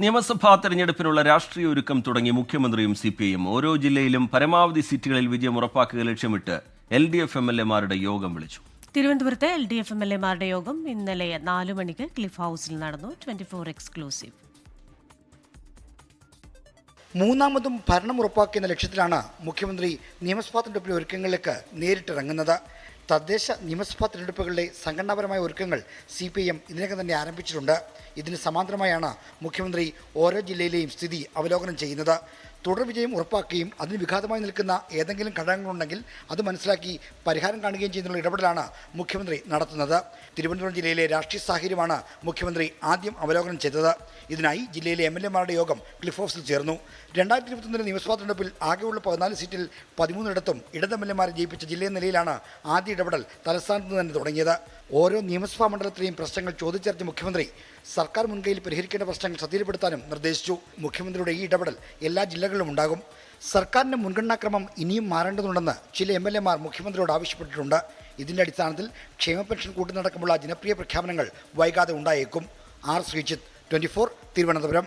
നിയമസഭാ തെരഞ്ഞെടുപ്പിനുള്ള രാഷ്ട്രീയ ഒരുക്കം തുടങ്ങി മുഖ്യമന്ത്രിയും സിപിഐയും. ഓരോ ജില്ലയിലും പരമാവധി സീറ്റുകളിൽ വിജയം ഉറപ്പാക്കുക ലക്ഷ്യമിട്ട് LDF MLA-മാരുടെ യോഗം വിളിച്ചു. തിരുവനന്തപുരത്തെ LDF MLA-മാരുടെ യോഗം ഇന്നലെ 4 മണിക്ക് ക്ലിഫ് ഹൗസിൽ നടന്നു. 24 എക്സ്ക്ലൂസീവ്. മൂന്നാമതും ഭരണം ഉറപ്പാക്കുന്ന ലക്ഷ്യത്തിലാണ് മുഖ്യമന്ത്രി നിയമസഭാ തെരഞ്ഞെടുപ്പിലെ ഒരുക്കങ്ങളിലേക്ക് നേരിട്ടിറങ്ങുന്നത്. തദ്ദേശ നിയമസഭാ തെരഞ്ഞെടുപ്പുകളുടെ സംഘടനാപരമായ ഒരുക്കങ്ങൾ CPIM ഇതിനകം തന്നെ ആരംഭിച്ചിട്ടുണ്ട്. ഇതിന് സമാന്തരമായാണ് മുഖ്യമന്ത്രി ഓരോ ജില്ലയിലെയും സ്ഥിതി അവലോകനം ചെയ്യുന്നത്. തുടർ വിജയം ഉറപ്പാക്കുകയും അതിന് വിഘാതമായി നിൽക്കുന്ന ഏതെങ്കിലും ഘടകങ്ങളുണ്ടെങ്കിൽ അത് മനസ്സിലാക്കി പരിഹാരം കാണുകയും ചെയ്യുന്നുള്ള ഇടപെടലാണ് മുഖ്യമന്ത്രി നടത്തുന്നത്. തിരുവനന്തപുരം ജില്ലയിലെ രാഷ്ട്രീയ സാഹചര്യമാണ് മുഖ്യമന്ത്രി ആദ്യം അവലോകനം ചെയ്തത്. ഇതിനായി ജില്ലയിലെ MLA-മാരുടെ യോഗം ക്ലിഫ് ഹൗസിൽ ചേർന്നു. 2021 നിയമസഭാ തെരഞ്ഞെടുപ്പിൽ ആകെയുള്ള 14 സീറ്റിൽ 13 ഇടത് MLA-മാരെ ജയിപ്പിച്ച ജില്ലയെന്ന നിലയിലാണ് ആദ്യ ഇടപെടൽ തലസ്ഥാനത്ത് നിന്ന് തന്നെ തുടങ്ങിയത്. ഓരോ നിയമസഭാ മണ്ഡലത്തിലെയും പ്രശ്നങ്ങൾ ചോദിച്ചറിഞ്ഞ മുഖ്യമന്ത്രി സർക്കാർ മുൻകൈയിൽ പരിഹരിക്കേണ്ട പ്രശ്നങ്ങൾ ശ്രദ്ധയിൽപ്പെടുത്താനും നിർദ്ദേശിച്ചു. മുഖ്യമന്ത്രിയുടെ ഈ ഇടപെടൽ എല്ലാ ജില്ലകളിലും ഉണ്ടാകും. സർക്കാരിൻ്റെ മുൻഗണനാക്രമം ഇനിയും മാറേണ്ടതുണ്ടെന്ന് ചില MLA-മാർ മുഖ്യമന്ത്രിയോട് ആവശ്യപ്പെട്ടിട്ടുണ്ട്. ഇതിൻ്റെ അടിസ്ഥാനത്തിൽ ക്ഷേമ പെൻഷൻ കൂട്ടുന്നടക്കമുള്ള ജനപ്രിയ പ്രഖ്യാപനങ്ങൾ വൈകാതെ ഉണ്ടായേക്കും. R. ശ്രീജിത്ത്, 24, തിരുവനന്തപുരം.